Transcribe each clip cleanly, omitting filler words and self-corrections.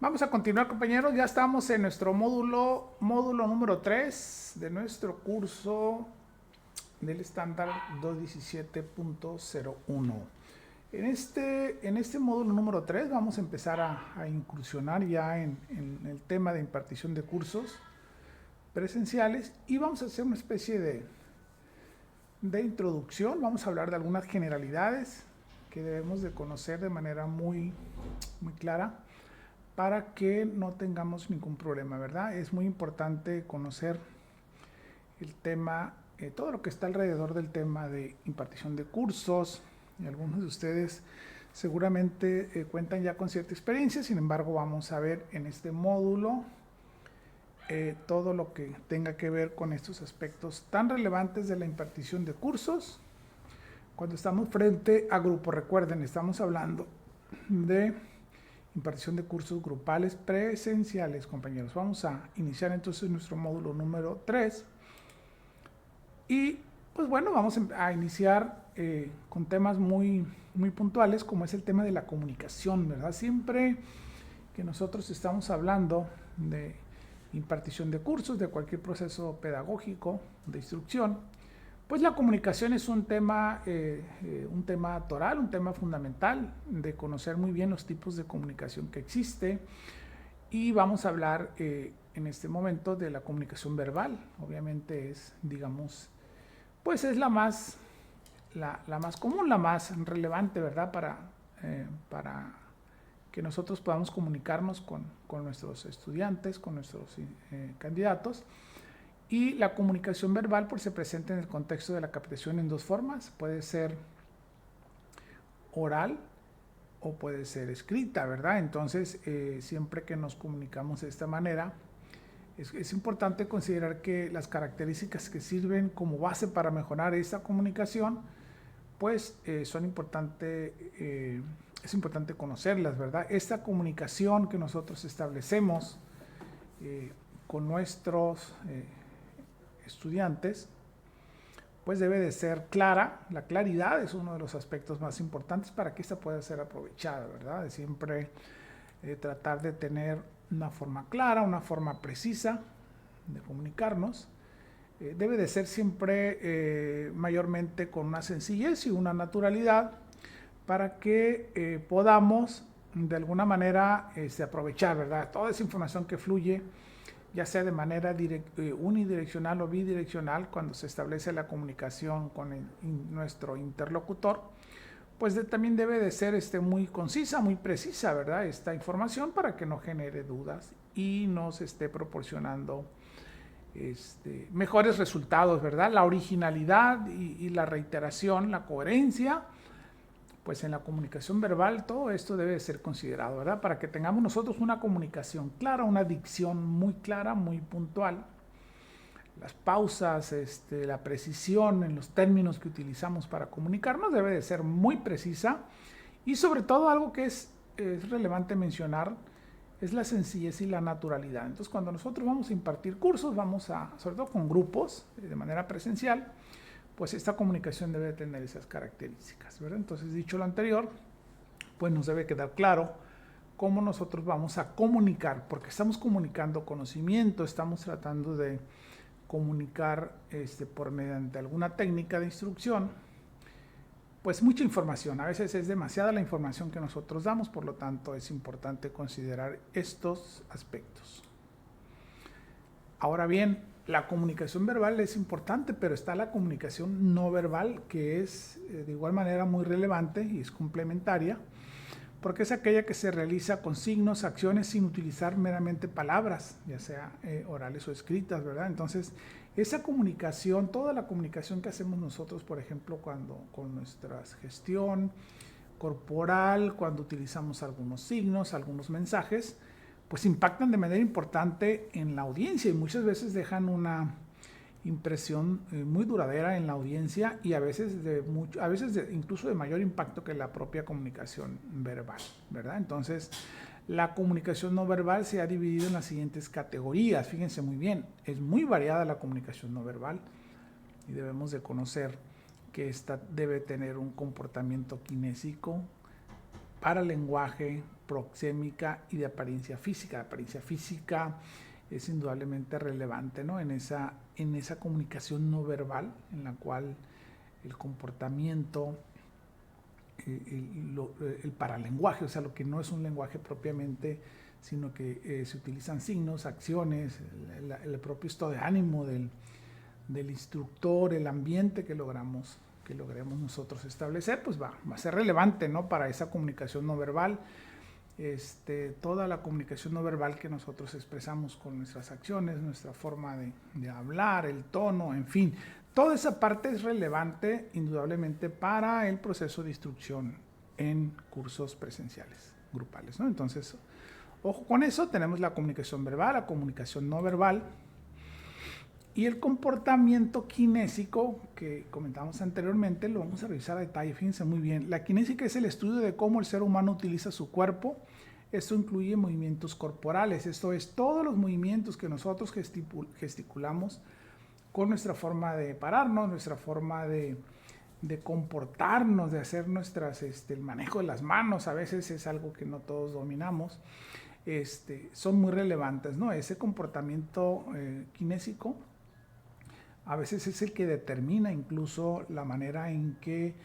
Vamos a continuar, compañeros. Ya estamos en nuestro módulo número 3 de nuestro curso del estándar 217.01. En este módulo número 3 vamos a empezar a incursionar ya en el tema de impartición de cursos presenciales y vamos a hacer una especie de introducción. Vamos a hablar de algunas generalidades que debemos de conocer de manera muy clara para que no tengamos ningún problema, ¿verdad? Es muy importante conocer el tema, todo lo que está alrededor del tema de impartición de cursos. Y algunos de ustedes seguramente cuentan ya con cierta experiencia, sin embargo vamos a ver en este módulo todo lo que tenga que ver con estos aspectos tan relevantes de la impartición de cursos. Cuando estamos frente a grupo, recuerden, estamos hablando de impartición de cursos grupales presenciales, compañeros. Vamos a iniciar entonces nuestro módulo número 3. Y pues bueno, vamos a iniciar con temas muy puntuales, como es el tema de la comunicación, ¿verdad? Siempre que nosotros estamos hablando de impartición de cursos, de cualquier proceso pedagógico, de instrucción, pues la comunicación es un tema toral, un tema fundamental de conocer muy bien los tipos de comunicación que existe. Y vamos a hablar en este momento de la comunicación verbal. Obviamente es, digamos, pues es la más común, la más relevante, ¿verdad? Para que nosotros podamos comunicarnos con nuestros estudiantes, con nuestros candidatos. Y la comunicación verbal pues, se presenta en el contexto de la captación en dos formas. Puede ser oral o puede ser escrita, ¿verdad? Entonces, siempre que nos comunicamos de esta manera, es importante considerar que las características que sirven como base para mejorar esta comunicación, pues es importante conocerlas, ¿verdad? Esta comunicación que nosotros establecemos con nuestros estudiantes, pues debe de ser clara. La claridad es uno de los aspectos más importantes para que esta pueda ser aprovechada, ¿verdad? De siempre tratar de tener una forma clara, una forma precisa de comunicarnos. Debe de ser siempre mayormente con una sencillez y una naturalidad para que podamos de alguna manera aprovechar, ¿verdad? Toda esa información que fluye, ya sea de manera unidireccional o bidireccional, cuando se establece la comunicación con nuestro interlocutor, pues también debe de ser muy concisa, muy precisa, ¿verdad? Esta información para que no genere dudas y nos esté proporcionando mejores resultados, ¿verdad? La originalidad y la reiteración, la coherencia, pues en la comunicación verbal todo esto debe ser considerado, ¿verdad? Para que tengamos nosotros una comunicación clara, una dicción muy clara, muy puntual. Las pausas, la precisión en los términos que utilizamos para comunicarnos debe de ser muy precisa. Y sobre todo algo que es relevante mencionar es la sencillez y la naturalidad. Entonces cuando nosotros vamos a impartir cursos, sobre todo con grupos, de manera presencial, pues esta comunicación debe tener esas características, ¿verdad? Entonces, dicho lo anterior, pues nos debe quedar claro cómo nosotros vamos a comunicar, porque estamos comunicando conocimiento, estamos tratando de comunicar mediante alguna técnica de instrucción, pues mucha información. A veces es demasiada la información que nosotros damos, por lo tanto es importante considerar estos aspectos. Ahora bien, la comunicación verbal es importante, pero está la comunicación no verbal, que es de igual manera muy relevante y es complementaria, porque es aquella que se realiza con signos, acciones, sin utilizar meramente palabras, ya sea orales o escritas, ¿verdad? Entonces, esa comunicación, toda la comunicación que hacemos nosotros, por ejemplo, con nuestra gestión corporal, cuando utilizamos algunos signos, algunos mensajes, pues impactan de manera importante en la audiencia y muchas veces dejan una impresión muy duradera en la audiencia y a veces incluso de mayor impacto que la propia comunicación verbal, ¿verdad? Entonces, la comunicación no verbal se ha dividido en las siguientes categorías. Fíjense muy bien, es muy variada la comunicación no verbal y debemos de conocer que esta debe tener un comportamiento kinésico, paralenguaje, proxémica y de apariencia física. La apariencia física es indudablemente relevante, ¿no? En esa comunicación no verbal, en la cual el comportamiento, el paralenguaje, o sea, lo que no es un lenguaje propiamente, sino que se utilizan signos, acciones, el propio estado de ánimo del instructor, el ambiente que logremos nosotros establecer, pues va a ser relevante, ¿no? Para esa comunicación no verbal. Toda la comunicación no verbal que nosotros expresamos con nuestras acciones, nuestra forma de hablar, el tono, en fin, toda esa parte es relevante indudablemente para el proceso de instrucción en cursos presenciales, grupales, ¿no? Entonces, ojo con eso, tenemos la comunicación verbal, la comunicación no verbal y el comportamiento kinésico que comentamos anteriormente, lo vamos a revisar a detalle, fíjense muy bien. La kinésica es el estudio de cómo el ser humano utiliza su cuerpo. Esto incluye movimientos corporales, esto es, todos los movimientos que nosotros gesticulamos con nuestra forma de pararnos, nuestra forma de comportarnos, de hacer el manejo de las manos, a veces es algo que no todos dominamos, son muy relevantes, ¿no? Ese comportamiento kinésico a veces es el que determina incluso la manera en que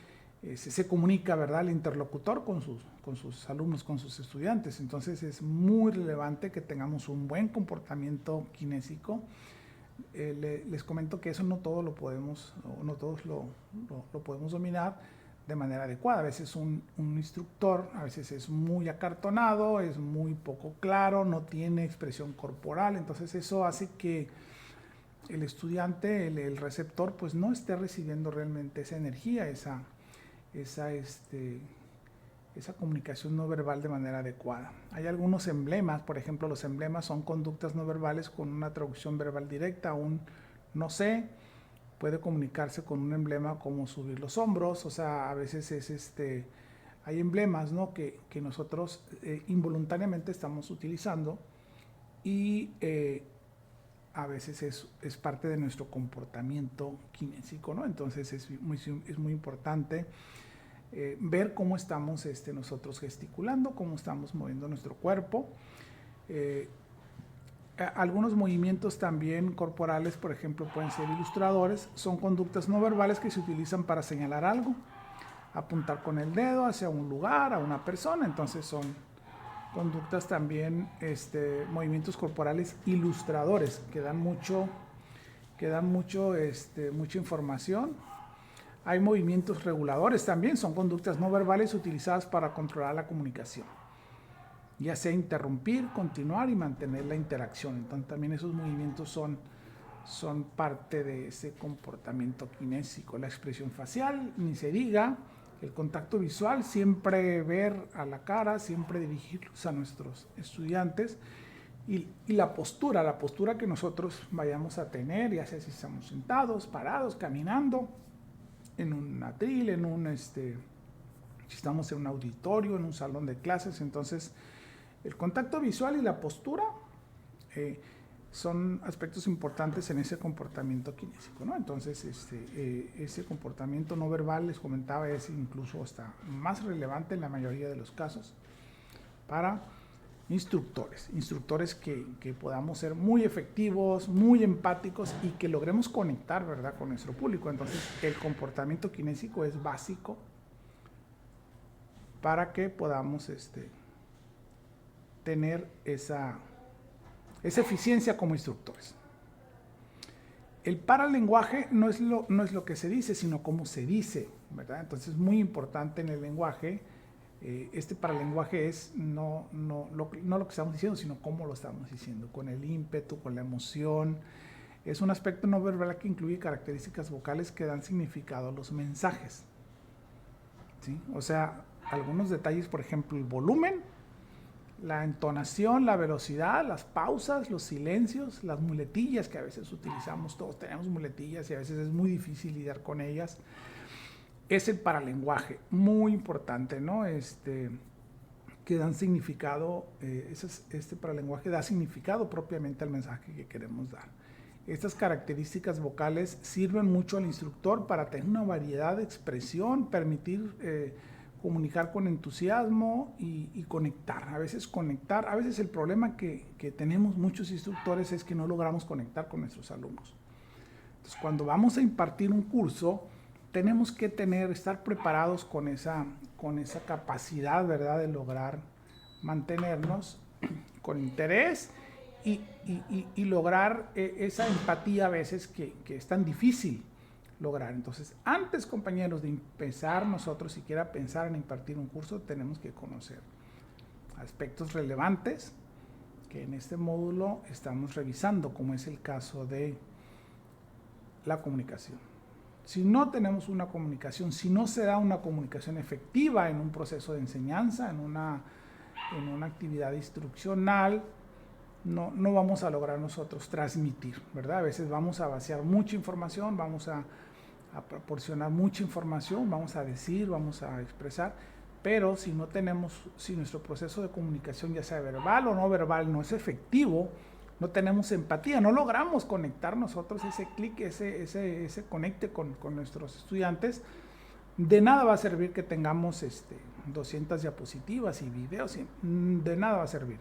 se comunica, ¿verdad?, el interlocutor con sus alumnos, con sus estudiantes. Entonces es muy relevante que tengamos un buen comportamiento kinésico. Les comento que eso no todos lo podemos dominar de manera adecuada. A veces un instructor a veces es muy acartonado, es muy poco claro, no tiene expresión corporal, entonces eso hace que el estudiante, el receptor, pues no esté recibiendo realmente esa energía, esa comunicación no verbal de manera adecuada. Hay algunos emblemas, por ejemplo, los emblemas son conductas no verbales con una traducción verbal directa. Un no sé puede comunicarse con un emblema como subir los hombros, o sea, a veces hay emblemas, ¿no?, que nosotros involuntariamente estamos utilizando y a veces es parte de nuestro comportamiento kinésico, ¿no? Entonces es muy importante ver cómo estamos nosotros gesticulando, cómo estamos moviendo nuestro cuerpo. Algunos movimientos también corporales, por ejemplo, pueden ser ilustradores, son conductas no verbales que se utilizan para señalar algo, apuntar con el dedo hacia un lugar, a una persona. Entonces son conductas también, movimientos corporales ilustradores que dan mucha información. Hay movimientos reguladores también, son conductas no verbales utilizadas para controlar la comunicación, ya sea interrumpir, continuar y mantener la interacción. Entonces también esos movimientos son parte de ese comportamiento kinésico. La expresión facial, ni se diga, el contacto visual, siempre ver a la cara, siempre dirigirlos a nuestros estudiantes, y la postura que nosotros vayamos a tener, ya sea si estamos sentados, parados, caminando, en un atril, si estamos en un auditorio, en un salón de clases. Entonces el contacto visual y la postura son aspectos importantes en ese comportamiento kinésico, ¿no? Entonces ese comportamiento no verbal, les comentaba, es incluso hasta más relevante en la mayoría de los casos para instructores que podamos ser muy efectivos, muy empáticos y que logremos conectar, ¿verdad?, con nuestro público. Entonces el comportamiento kinésico es básico para que podamos tener esa eficiencia como instructores. El paralenguaje no es lo que se dice, sino cómo se dice, ¿verdad? Entonces es muy importante en el lenguaje. Este paralenguaje es no lo que estamos diciendo, sino cómo lo estamos diciendo, con el ímpetu, con la emoción. Es un aspecto no verbal que incluye características vocales que dan significado a los mensajes, ¿sí? O sea, algunos detalles, por ejemplo, el volumen, la entonación, la velocidad, las pausas, los silencios, las muletillas que a veces utilizamos. Todos tenemos muletillas y a veces es muy difícil lidiar con ellas. Es el paralenguaje, muy importante, ¿no? Que dan significado, este paralenguaje da significado propiamente al mensaje que queremos dar. Estas características vocales sirven mucho al instructor para tener una variedad de expresión, permitir comunicar con entusiasmo y conectar. A veces el problema que tenemos muchos instructores es que no logramos conectar con nuestros alumnos. Entonces, cuando vamos a impartir un curso, tenemos que estar preparados con esa capacidad, ¿verdad?, de lograr mantenernos con interés y lograr esa empatía a veces que es tan difícil lograr. Entonces, antes, compañeros, de empezar nosotros siquiera pensar en impartir un curso, tenemos que conocer aspectos relevantes que en este módulo estamos revisando, como es el caso de la comunicación. Si no tenemos una comunicación, si no se da una comunicación efectiva en un proceso de enseñanza, en una actividad instruccional, no vamos a lograr nosotros transmitir, ¿verdad? A veces vamos a vaciar mucha información, vamos a proporcionar mucha información, vamos a decir, vamos a expresar, pero si nuestro proceso de comunicación, ya sea verbal o no verbal, no es efectivo, no tenemos empatía, no logramos conectar nosotros ese clic, ese conecte con nuestros estudiantes, de nada va a servir que tengamos 200 diapositivas y videos, de nada va a servir.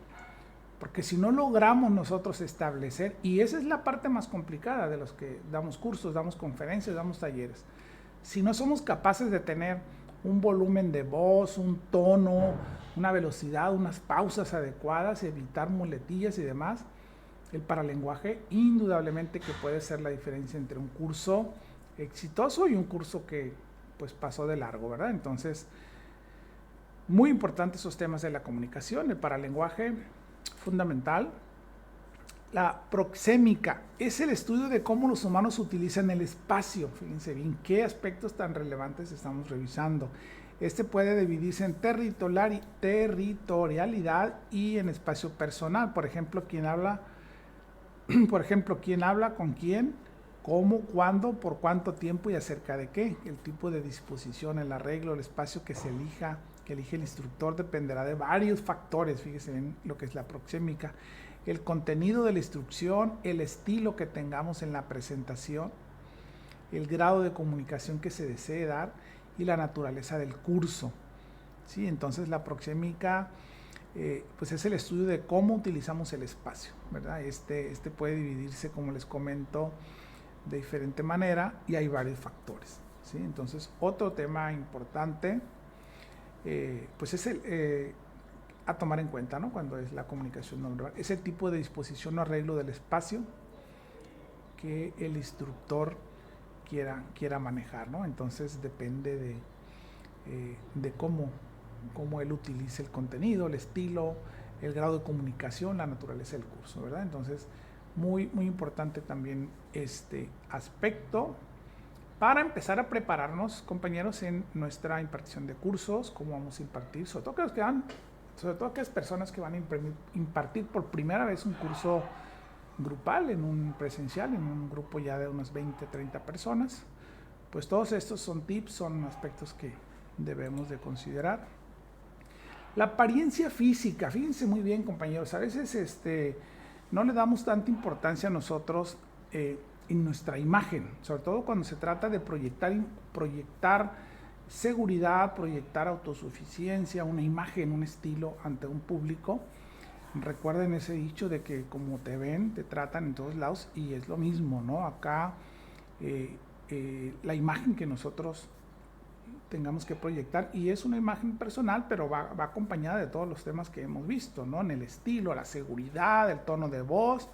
Porque si no logramos nosotros establecer, y esa es la parte más complicada de los que damos cursos, damos conferencias, damos talleres, si no somos capaces de tener un volumen de voz, un tono, una velocidad, unas pausas adecuadas, evitar muletillas y demás, el paralenguaje indudablemente que puede ser la diferencia entre un curso exitoso y un curso que pues pasó de largo, ¿verdad? Entonces, muy importantes esos temas de la comunicación, el paralenguaje fundamental. La proxémica es el estudio de cómo los humanos utilizan el espacio. Fíjense bien qué aspectos tan relevantes estamos revisando. Puede dividirse en territorialidad y en espacio personal. Por ejemplo, quién habla con quién, cómo, cuándo, por cuánto tiempo y acerca de qué. El tipo de disposición, el arreglo, el espacio que elige el instructor dependerá de varios factores. Fíjense en lo que es la proxémica, el contenido de la instrucción, el estilo que tengamos en la presentación, el grado de comunicación que se desee dar y la naturaleza del curso. ¿Sí? Entonces la proxémica pues es el estudio de cómo utilizamos el espacio, ¿verdad? Puede dividirse, como les comento, de diferente manera y hay varios factores. ¿Sí? Entonces, otro tema importante pues es a tomar en cuenta, ¿no?, cuando es la comunicación no verbal, es el tipo de disposición o arreglo del espacio que el instructor quiera manejar, ¿no? Entonces depende de cómo él utilice el contenido, el estilo, el grado de comunicación, la naturaleza del curso, ¿verdad? Entonces, muy, muy importante también este aspecto para empezar a prepararnos, compañeros, en nuestra impartición de cursos, cómo vamos a impartir, sobre todo aquellas personas que van a impartir por primera vez un curso grupal, en un presencial, en un grupo ya de unas 20, 30 personas. Pues todos estos son tips, son aspectos que debemos de considerar. La apariencia física, fíjense muy bien, compañeros, a veces no le damos tanta importancia a nosotros en nuestra imagen, sobre todo cuando se trata de proyectar seguridad, proyectar autosuficiencia, una imagen, un estilo ante un público. Recuerden ese dicho de que como te ven, te tratan en todos lados, y es lo mismo, ¿no? Acá la imagen que nosotros tengamos que proyectar, y es una imagen personal, pero va acompañada de todos los temas que hemos visto, ¿no? En el estilo, la seguridad, el tono de voz,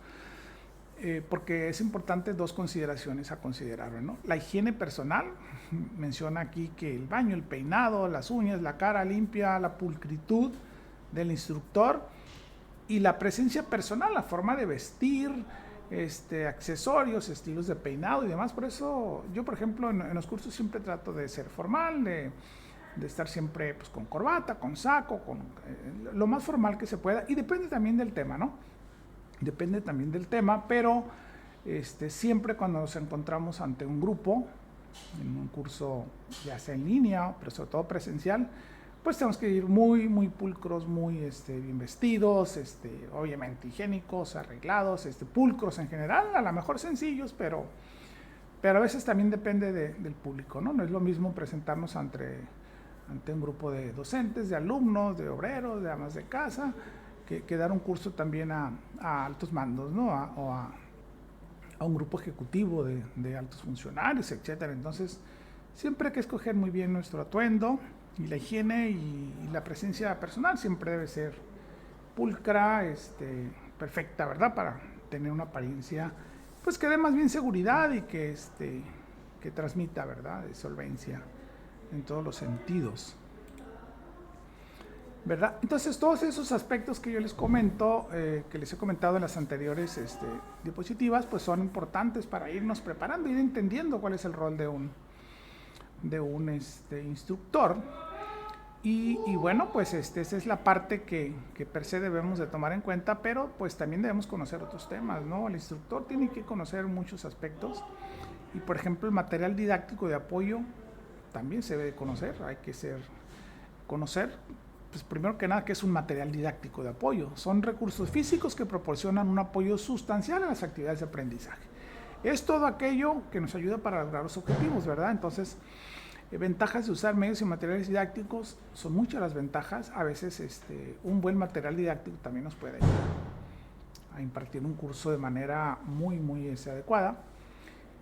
porque es importante dos consideraciones a considerar, ¿no? La higiene personal, menciona aquí que el baño, el peinado, las uñas, la cara limpia, la pulcritud del instructor, y la presencia personal, la forma de vestir, accesorios, estilos de peinado y demás. Por eso yo, por ejemplo, en los cursos siempre trato de ser formal, de estar siempre pues, con corbata, con saco, con lo más formal que se pueda, y depende también del tema, ¿no? Depende también del tema, pero siempre cuando nos encontramos ante un grupo, en un curso ya sea en línea, pero sobre todo presencial, pues tenemos que ir muy, muy pulcros, muy bien vestidos, obviamente higiénicos, arreglados, pulcros en general, a lo mejor sencillos, pero a veces también depende del público, ¿no? No es lo mismo presentarnos ante ante un grupo de docentes, de alumnos, de obreros, de amas de casa, que dar un curso también a altos mandos, ¿no? O a un grupo ejecutivo de altos funcionarios, etcétera. Entonces, siempre hay que escoger muy bien nuestro atuendo, y la higiene y la presencia personal siempre debe ser pulcra, perfecta, ¿verdad? Para tener una apariencia, pues que dé más bien seguridad y que transmita, ¿verdad? De solvencia en todos los sentidos, ¿verdad? Entonces, todos esos aspectos que yo les comento, que les he comentado en las anteriores diapositivas, pues son importantes para irnos preparando, ir entendiendo cuál es el rol de un instructor. Y bueno, pues esa es la parte que per se debemos de tomar en cuenta, pero pues también debemos conocer otros temas, ¿no? El instructor tiene que conocer muchos aspectos, y por ejemplo el material didáctico de apoyo también se debe de conocer. Hay que conocer, pues primero que nada, qué es un material didáctico de apoyo. Son recursos físicos que proporcionan un apoyo sustancial a las actividades de aprendizaje. Es todo aquello que nos ayuda para lograr los objetivos, ¿verdad? Entonces, ventajas de usar medios y materiales didácticos, son muchas las ventajas. A veces un buen material didáctico también nos puede ayudar a impartir un curso de manera muy, muy adecuada.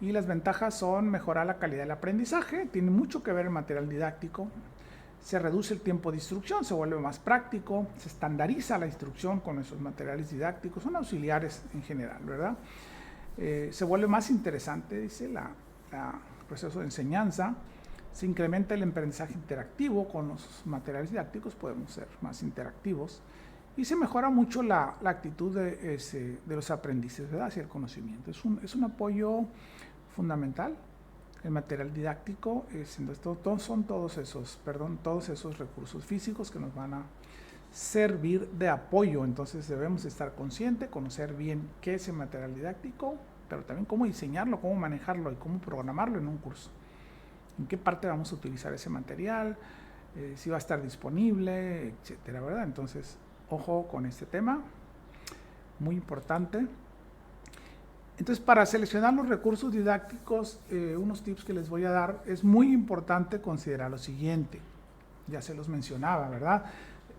Y las ventajas son mejorar la calidad del aprendizaje, tiene mucho que ver el material didáctico, se reduce el tiempo de instrucción, se vuelve más práctico, se estandariza la instrucción con esos materiales didácticos, son auxiliares en general, ¿verdad? Se vuelve más interesante, dice, el proceso de enseñanza. Se incrementa el aprendizaje interactivo. Con los materiales didácticos podemos ser más interactivos, y se mejora mucho la actitud de los aprendices, ¿verdad?, hacia el conocimiento. Es un apoyo fundamental el material didáctico. Son todos esos recursos físicos que nos van a servir de apoyo. Entonces debemos estar conscientes, conocer bien qué es el material didáctico, pero también cómo diseñarlo, cómo manejarlo y cómo programarlo en un curso. En qué parte vamos a utilizar ese material, si va a estar disponible, etcétera, ¿verdad? Entonces, ojo con este tema, muy importante. Entonces, para seleccionar los recursos didácticos, unos tips que les voy a dar, es muy importante considerar lo siguiente. Ya se los mencionaba, ¿verdad?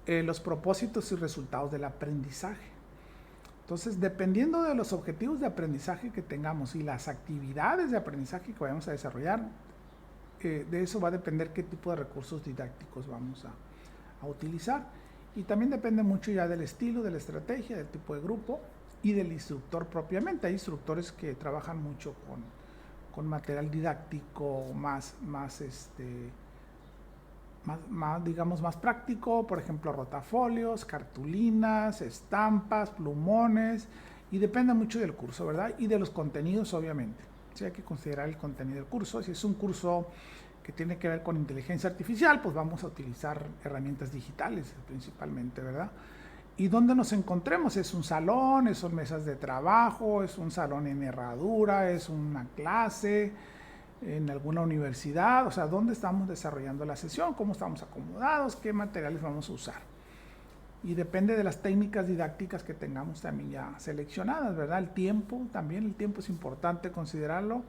Los propósitos y resultados del aprendizaje. Entonces, dependiendo de los objetivos de aprendizaje que tengamos y las actividades de aprendizaje que vayamos a desarrollar, de eso va a depender qué tipo de recursos didácticos vamos a utilizar. Y también depende mucho ya del estilo, de la estrategia, del tipo de grupo y del instructor propiamente. Hay instructores que trabajan mucho con material didáctico más digamos, más práctico, por ejemplo, rotafolios, cartulinas, estampas, plumones, y depende mucho del curso, ¿verdad? Y de los contenidos, obviamente. Sí, hay que considerar el contenido del curso. Si es un curso que tiene que ver con inteligencia artificial, pues vamos a utilizar herramientas digitales principalmente, ¿verdad? Y donde nos encontremos, es un salón, son mesas de trabajo, es un salón en herradura, es una clase en alguna universidad, o sea, dónde estamos desarrollando la sesión, cómo estamos acomodados, qué materiales vamos a usar. Y depende de las técnicas didácticas que tengamos también ya seleccionadas, ¿verdad? El tiempo es importante considerarlo,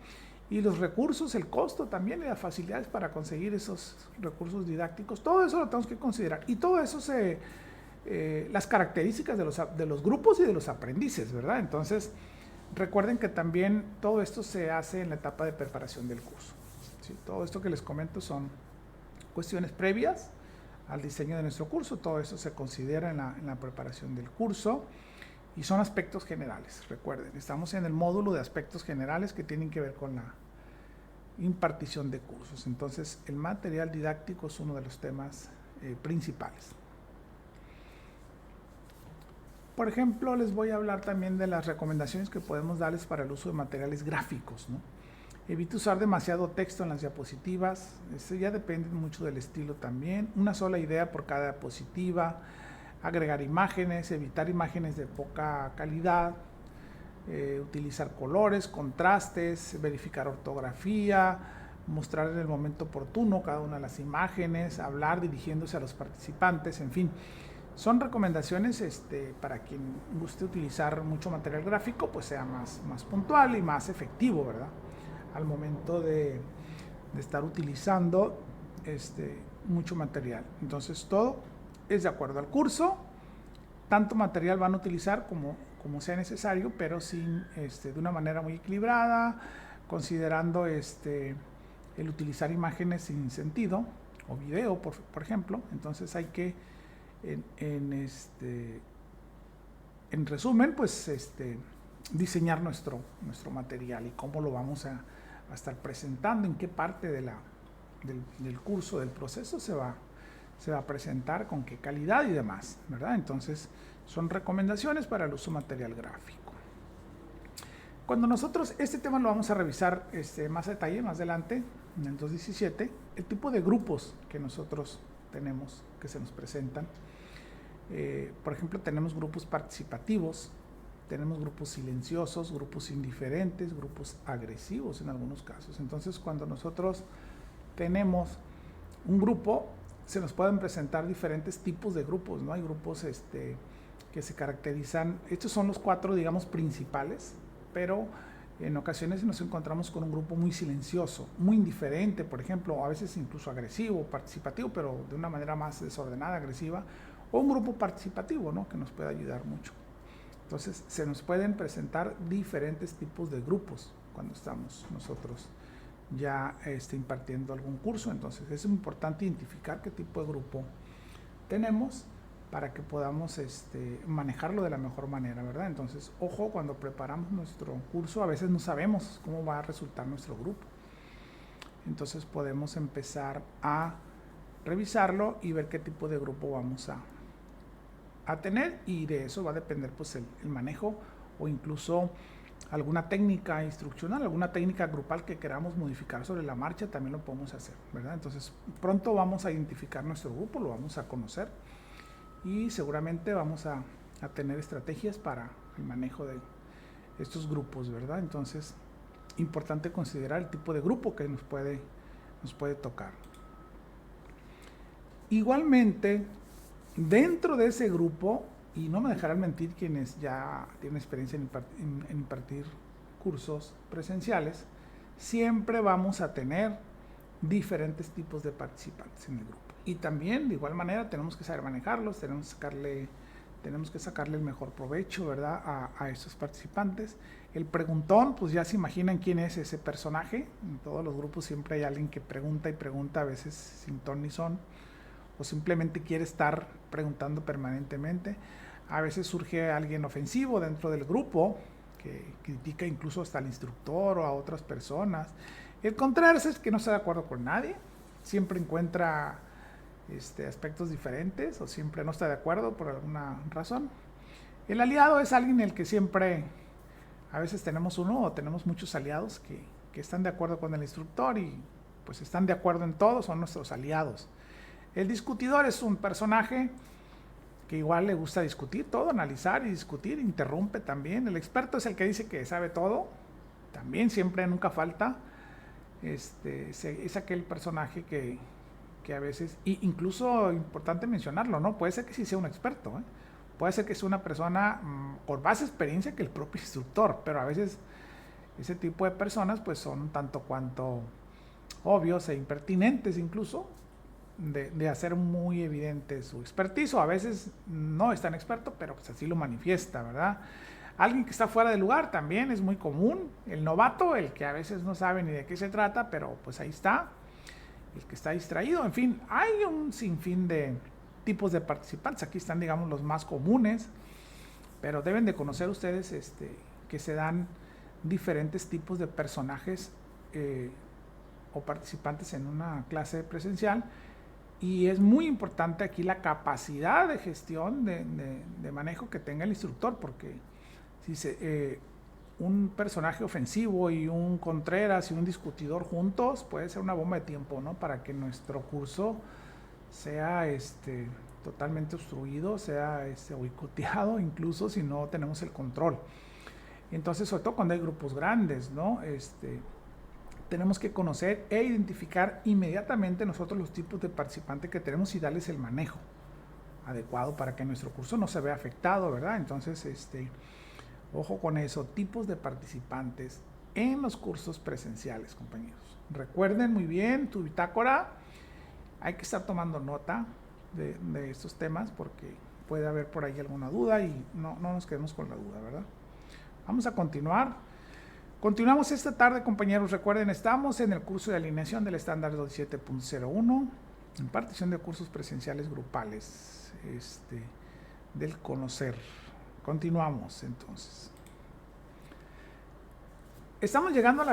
y los recursos, el costo también, y las facilidades para conseguir esos recursos didácticos, todo eso lo tenemos que considerar. Y todo eso las características de los grupos y de los aprendices, ¿verdad? Entonces, recuerden que también todo esto se hace en la etapa de preparación del curso. ¿Sí? Todo esto que les comento son cuestiones previas al diseño de nuestro curso. Todo eso se considera en la preparación del curso, y son aspectos generales. Recuerden, estamos en el módulo de aspectos generales que tienen que ver con la impartición de cursos. Entonces, el material didáctico es uno de los temas principales. Por ejemplo, les voy a hablar también de las recomendaciones que podemos darles para el uso de materiales gráficos, ¿no? Evite usar demasiado texto en las diapositivas. Eso ya depende mucho del estilo también. Una sola idea por cada diapositiva. Agregar imágenes, evitar imágenes de poca calidad. Utilizar colores, contrastes, verificar ortografía, mostrar en el momento oportuno cada una de las imágenes, hablar dirigiéndose a los participantes, en fin. Son recomendaciones para quien guste utilizar mucho material gráfico, pues sea más puntual y más efectivo, ¿verdad? Al momento de estar utilizando mucho material. Entonces todo es de acuerdo al curso. Tanto material van a utilizar como sea necesario, pero sin, de una manera muy equilibrada, considerando el utilizar imágenes sin sentido o video, por ejemplo. Entonces hay que, en resumen, pues diseñar nuestro material y cómo lo vamos a estar presentando, en qué parte del curso, del proceso se va a presentar, con qué calidad y demás, ¿verdad? Entonces, son recomendaciones para el uso material gráfico. Cuando nosotros, este tema lo vamos a revisar más a detalle, más adelante, en el 2.17, el tipo de grupos que nosotros tenemos, que se nos presentan. Por ejemplo, tenemos grupos participativos, tenemos grupos silenciosos, grupos indiferentes, grupos agresivos en algunos casos. Entonces, cuando nosotros tenemos un grupo, se nos pueden presentar diferentes tipos de grupos, ¿no? Hay grupos que se caracterizan, estos son los 4, digamos, principales, pero en ocasiones nos encontramos con un grupo muy silencioso, muy indiferente, por ejemplo, a veces incluso agresivo, participativo, pero de una manera más desordenada, agresiva, o un grupo participativo, ¿no? Que nos puede ayudar mucho. Entonces, se nos pueden presentar diferentes tipos de grupos cuando estamos nosotros ya impartiendo algún curso. Entonces es importante identificar qué tipo de grupo tenemos para que podamos manejarlo de la mejor manera, ¿verdad? Entonces, ojo, cuando preparamos nuestro curso, a veces no sabemos cómo va a resultar nuestro grupo. Entonces podemos empezar a revisarlo y ver qué tipo de grupo vamos a tener, y de eso va a depender pues el manejo o incluso alguna técnica instruccional, alguna técnica grupal que queramos modificar sobre la marcha, también lo podemos hacer, ¿verdad? Entonces, pronto vamos a identificar nuestro grupo, lo vamos a conocer y seguramente vamos a tener estrategias para el manejo de estos grupos, ¿verdad? Entonces, importante considerar el tipo de grupo que nos puede tocar. Igualmente, dentro de ese grupo, y no me dejarán mentir quienes ya tienen experiencia en impartir cursos presenciales, siempre vamos a tener diferentes tipos de participantes en el grupo. Y también, de igual manera, tenemos que saber manejarlos, tenemos que sacarle el mejor provecho, ¿verdad?, a estos participantes. El preguntón, pues ya se imaginan quién es ese personaje. En todos los grupos siempre hay alguien que pregunta y pregunta, a veces sin ton ni son, o simplemente quiere estar preguntando permanentemente. A veces surge alguien ofensivo dentro del grupo que critica incluso hasta al instructor o a otras personas. El contrario es que no está de acuerdo con nadie, siempre encuentra aspectos diferentes o siempre no está de acuerdo por alguna razón. El aliado es alguien en el que siempre, a veces tenemos uno o tenemos muchos aliados que están de acuerdo con el instructor y pues están de acuerdo en todo, son nuestros aliados. El discutidor es un personaje que igual le gusta discutir todo, analizar y discutir, interrumpe también. El experto es el que dice que sabe todo, también siempre, nunca falta. Es aquel personaje que a veces, y incluso importante mencionarlo, ¿no? Puede ser que sí sea un experto, ¿eh? Puede ser que sea una persona con más experiencia que el propio instructor, pero a veces ese tipo de personas pues son tanto cuanto obvios e impertinentes incluso, de hacer muy evidente su expertise, o a veces no es tan experto, pero pues así lo manifiesta, ¿verdad? Alguien que está fuera de lugar también es muy común, el novato, el que a veces no sabe ni de qué se trata, pero pues ahí está, el que está distraído. En fin, hay un sinfín de tipos de participantes, aquí están, digamos, los más comunes, pero deben de conocer ustedes que se dan diferentes tipos de personajes o participantes en una clase presencial. Y es muy importante aquí la capacidad de gestión, de manejo que tenga el instructor, porque si un personaje ofensivo y un Contreras y un discutidor juntos puede ser una bomba de tiempo, ¿no? Para que nuestro curso sea totalmente obstruido, sea boicoteado, incluso si no tenemos el control. Entonces, sobre todo cuando hay grupos grandes, ¿no? Tenemos que conocer e identificar inmediatamente nosotros los tipos de participantes que tenemos y darles el manejo adecuado para que nuestro curso no se vea afectado, ¿verdad? Entonces, ojo con eso, tipos de participantes en los cursos presenciales, compañeros. Recuerden muy bien tu bitácora Hay que estar tomando nota de estos temas porque puede haber por ahí alguna duda y no nos quedemos con la duda, ¿verdad? Vamos a continuar. Continuamos esta tarde, compañeros. Recuerden, estamos en el curso de alineación del estándar 27.01, impartición de cursos presenciales grupales, del conocer. Continuamos entonces. Estamos llegando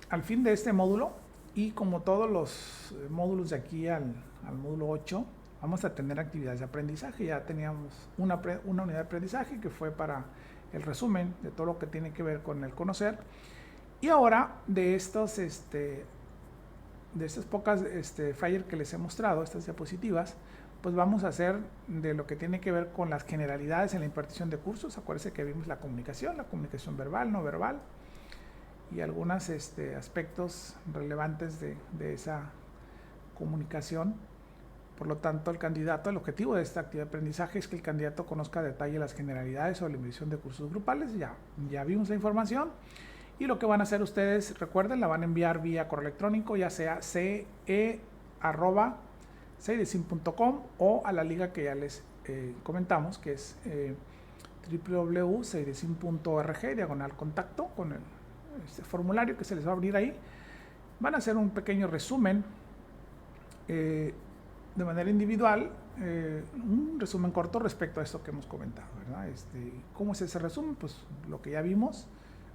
al fin de este módulo y como todos los módulos de aquí al módulo 8, vamos a tener actividades de aprendizaje. Ya teníamos una unidad de aprendizaje que fue para el resumen de todo lo que tiene que ver con el conocer. Y ahora de estas pocas flyers que les he mostrado, estas diapositivas, pues vamos a hacer de lo que tiene que ver con las generalidades en la impartición de cursos. Acuérdense que vimos la comunicación verbal, no verbal, y algunos aspectos relevantes de esa comunicación. Por lo tanto, el objetivo de esta actividad de aprendizaje es que el candidato conozca a detalle las generalidades sobre la impartición de cursos grupales. Ya vimos la información. Y lo que van a hacer ustedes, recuerden, la van a enviar vía correo electrónico, ya sea ce@seidecim.com o a la liga que ya les comentamos, que es www.seidecim.org/contacto, con este formulario que se les va a abrir ahí. Van a hacer un pequeño resumen de manera individual, un resumen corto respecto a esto que hemos comentado, ¿verdad? ¿Cómo es ese resumen? Pues lo que ya vimos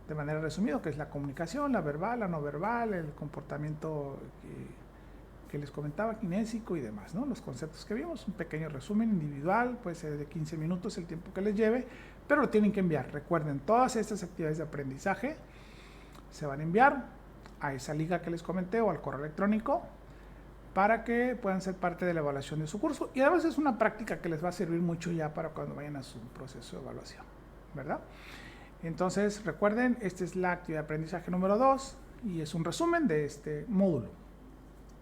de manera resumida, que es la comunicación, la verbal, la no verbal, el comportamiento que les comentaba, kinésico y demás, ¿no? Los conceptos que vimos, un pequeño resumen individual, puede ser de 15 minutos el tiempo que les lleve, pero lo tienen que enviar. Recuerden, todas estas actividades de aprendizaje se van a enviar a esa liga que les comenté o al correo electrónico para que puedan ser parte de la evaluación de su curso. Y además es una práctica que les va a servir mucho ya para cuando vayan a su proceso de evaluación, ¿verdad? Entonces, recuerden, esta es la actividad de aprendizaje número 2 y es un resumen de este módulo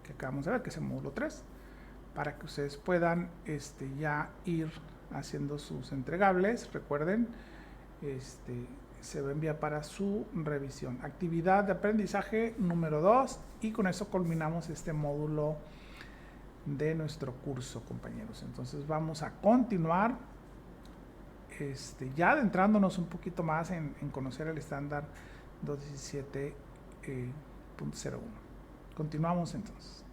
que acabamos de ver, que es el módulo 3, para que ustedes puedan ya ir haciendo sus entregables. Recuerden, se va a enviar para su revisión. Actividad de aprendizaje número 2 y con eso culminamos este módulo de nuestro curso, compañeros. Entonces vamos a continuar ya adentrándonos un poquito más en conocer el estándar 217.01. Continuamos entonces.